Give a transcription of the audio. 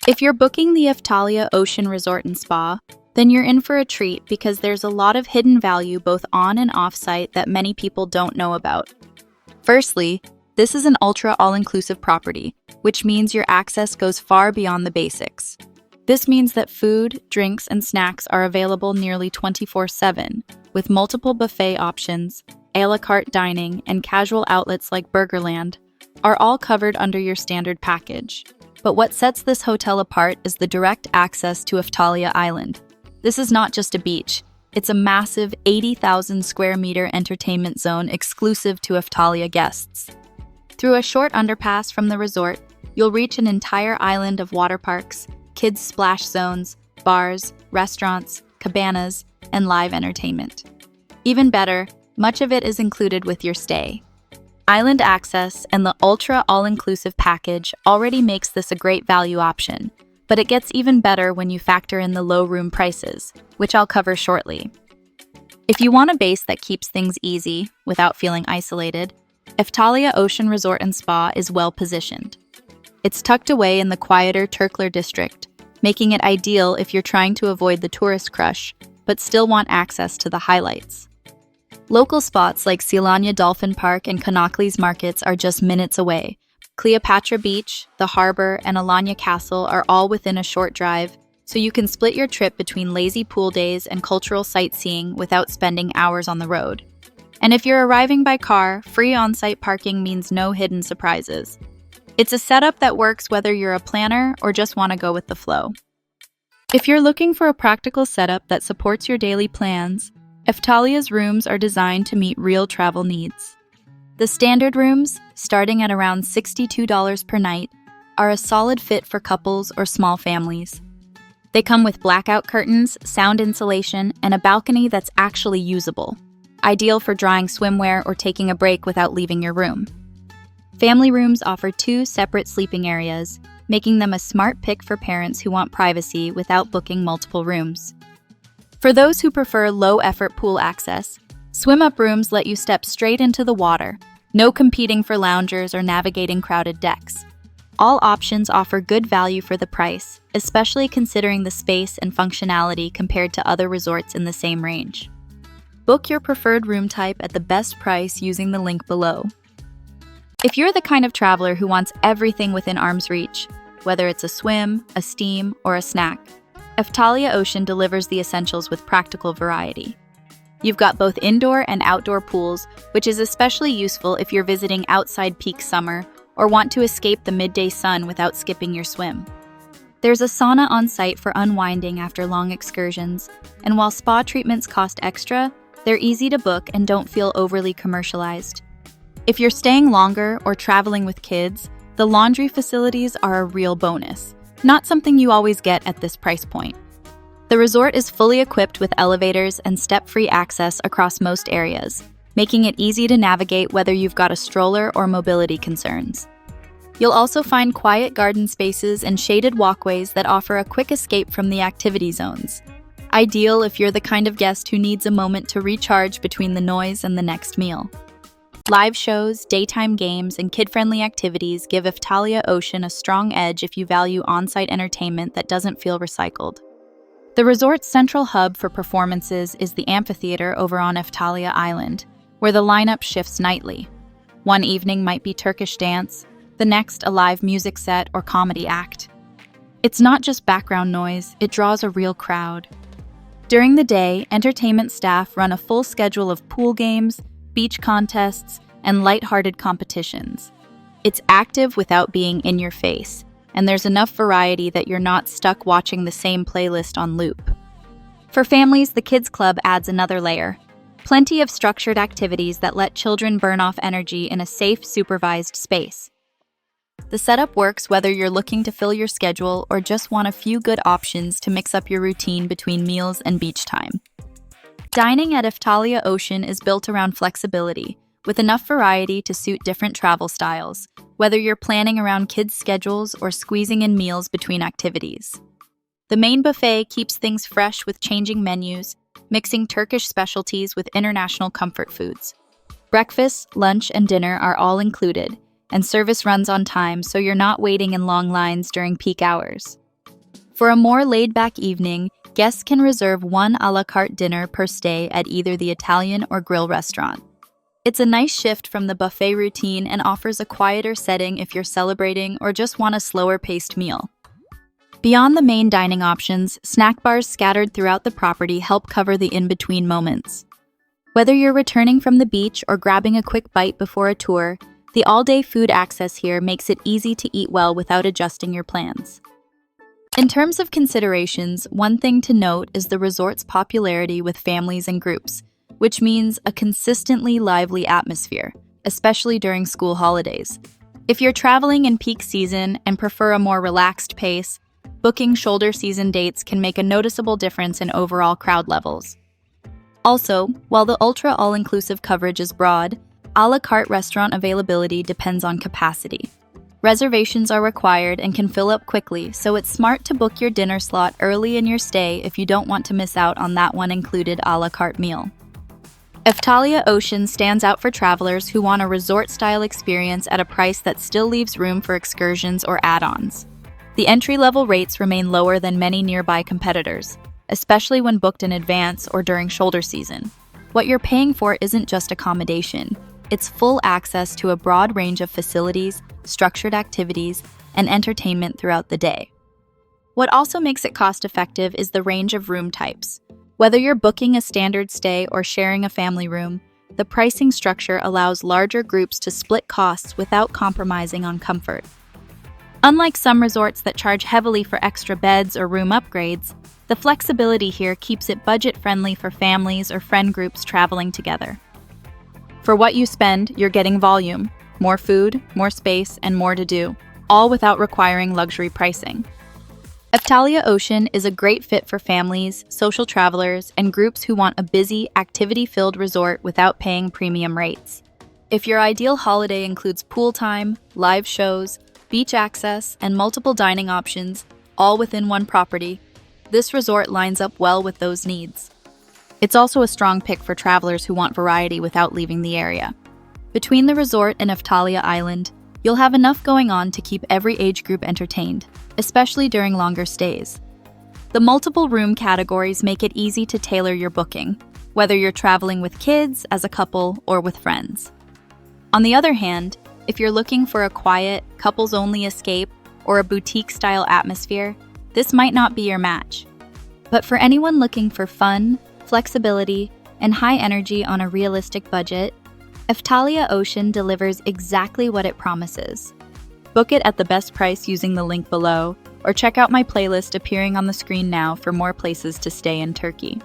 If you're booking the Eftalia Ocean Resort and Spa, then you're in for a treat because there's a lot of hidden value both on and off-site that many people don't know about. Firstly, this is an ultra all-inclusive property, which means your access goes far beyond the basics. This means that food, drinks, and snacks are available nearly 24/7, with multiple buffet options, a la carte dining, and casual outlets like Burgerland are all covered under your standard package. But what sets this hotel apart is the direct access to Eftalia Island. This is not just a beach, it's a massive 80,000 square meter entertainment zone exclusive to Eftalia guests. Through a short underpass from the resort, you'll reach an entire island of water parks, kids' splash zones, bars, restaurants, cabanas, and live entertainment. Even better, much of it is included with your stay. Island access and the ultra all-inclusive package already makes this a great value option, but it gets even better when you factor in the low room prices, which I'll cover shortly. If you want a base that keeps things easy without feeling isolated, Eftalia Ocean Resort and Spa is well positioned. It's tucked away in the quieter Turkler district, making it ideal if you're trying to avoid the tourist crush, but still want access to the highlights. Local spots like Silanya Dolphin Park and Conakry's markets are just minutes away. Cleopatra Beach, the harbor, and Alanya Castle are all within a short drive, so you can split your trip between lazy pool days and cultural sightseeing without spending hours on the road. And if you're arriving by car, free on-site parking means no hidden surprises. It's a setup that works whether you're a planner or just want to go with the flow. If you're looking for a practical setup that supports your daily plans, Eftalia's rooms are designed to meet real travel needs. The standard rooms, starting at around $62 per night, are a solid fit for couples or small families. They come with blackout curtains, sound insulation, and a balcony that's actually usable, ideal for drying swimwear or taking a break without leaving your room. Family rooms offer 2 separate sleeping areas, making them a smart pick for parents who want privacy without booking multiple rooms. For those who prefer low-effort pool access, swim-up rooms let you step straight into the water, no competing for loungers or navigating crowded decks. All options offer good value for the price, especially considering the space and functionality compared to other resorts in the same range. Book your preferred room type at the best price using the link below. If you're the kind of traveler who wants everything within arm's reach, whether it's a swim, a steam, or a snack, Eftalia Ocean delivers the essentials with practical variety. You've got both indoor and outdoor pools, which is especially useful if you're visiting outside peak summer or want to escape the midday sun without skipping your swim. There's a sauna on site for unwinding after long excursions, and while spa treatments cost extra, they're easy to book and don't feel overly commercialized. If you're staying longer or traveling with kids, the laundry facilities are a real bonus, not something you always get at this price point. The resort is fully equipped with elevators and step-free access across most areas, making it easy to navigate whether you've got a stroller or mobility concerns. You'll also find quiet garden spaces and shaded walkways that offer a quick escape from the activity zones. Ideal if you're the kind of guest who needs a moment to recharge between the noise and the next meal. Live shows, daytime games, and kid-friendly activities give Eftalia Ocean a strong edge if you value on-site entertainment that doesn't feel recycled. The resort's central hub for performances is the amphitheater over on Eftalia Island, where the lineup shifts nightly. One evening might be Turkish dance, the next a live music set or comedy act. It's not just background noise, it draws a real crowd. During the day, entertainment staff run a full schedule of pool games, beach contests, and lighthearted competitions. It's active without being in your face, and there's enough variety that you're not stuck watching the same playlist on loop. For families, the Kids Club adds another layer. Plenty of structured activities that let children burn off energy in a safe, supervised space. The setup works whether you're looking to fill your schedule or just want a few good options to mix up your routine between meals and beach time. Dining at Eftalia Ocean is built around flexibility, with enough variety to suit different travel styles, whether you're planning around kids' schedules or squeezing in meals between activities. The main buffet keeps things fresh with changing menus, mixing Turkish specialties with international comfort foods. Breakfast, lunch, and dinner are all included, and service runs on time so you're not waiting in long lines during peak hours. For a more laid-back evening, guests can reserve one a la carte dinner per stay at either the Italian or grill restaurant. It's a nice shift from the buffet routine and offers a quieter setting if you're celebrating or just want a slower-paced meal. Beyond the main dining options, snack bars scattered throughout the property help cover the in-between moments. Whether you're returning from the beach or grabbing a quick bite before a tour, the all-day food access here makes it easy to eat well without adjusting your plans. In terms of considerations, one thing to note is the resort's popularity with families and groups, which means a consistently lively atmosphere, especially during school holidays. If you're traveling in peak season and prefer a more relaxed pace, booking shoulder season dates can make a noticeable difference in overall crowd levels. Also, while the ultra all-inclusive coverage is broad, a la carte restaurant availability depends on capacity. Reservations are required and can fill up quickly, so it's smart to book your dinner slot early in your stay if you don't want to miss out on that one included a la carte meal. Eftalia Ocean stands out for travelers who want a resort-style experience at a price that still leaves room for excursions or add-ons. The entry-level rates remain lower than many nearby competitors, especially when booked in advance or during shoulder season. What you're paying for isn't just accommodation. It's full access to a broad range of facilities, structured activities, and entertainment throughout the day. What also makes it cost-effective is the range of room types. Whether you're booking a standard stay or sharing a family room, the pricing structure allows larger groups to split costs without compromising on comfort. Unlike some resorts that charge heavily for extra beds or room upgrades, the flexibility here keeps it budget-friendly for families or friend groups traveling together. For what you spend, you're getting volume, more food, more space, and more to do, all without requiring luxury pricing. Eftalia Ocean is a great fit for families, social travelers, and groups who want a busy, activity-filled resort without paying premium rates. If your ideal holiday includes pool time, live shows, beach access, and multiple dining options, all within one property, this resort lines up well with those needs. It's also a strong pick for travelers who want variety without leaving the area. Between the resort and Eftalia Island, you'll have enough going on to keep every age group entertained, especially during longer stays. The multiple room categories make it easy to tailor your booking, whether you're traveling with kids, as a couple, or with friends. On the other hand, if you're looking for a quiet, couples-only escape or a boutique-style atmosphere, this might not be your match. But for anyone looking for fun, flexibility, and high energy on a realistic budget, Eftalia Ocean delivers exactly what it promises. Book it at the best price using the link below, or check out my playlist appearing on the screen now for more places to stay in Turkey.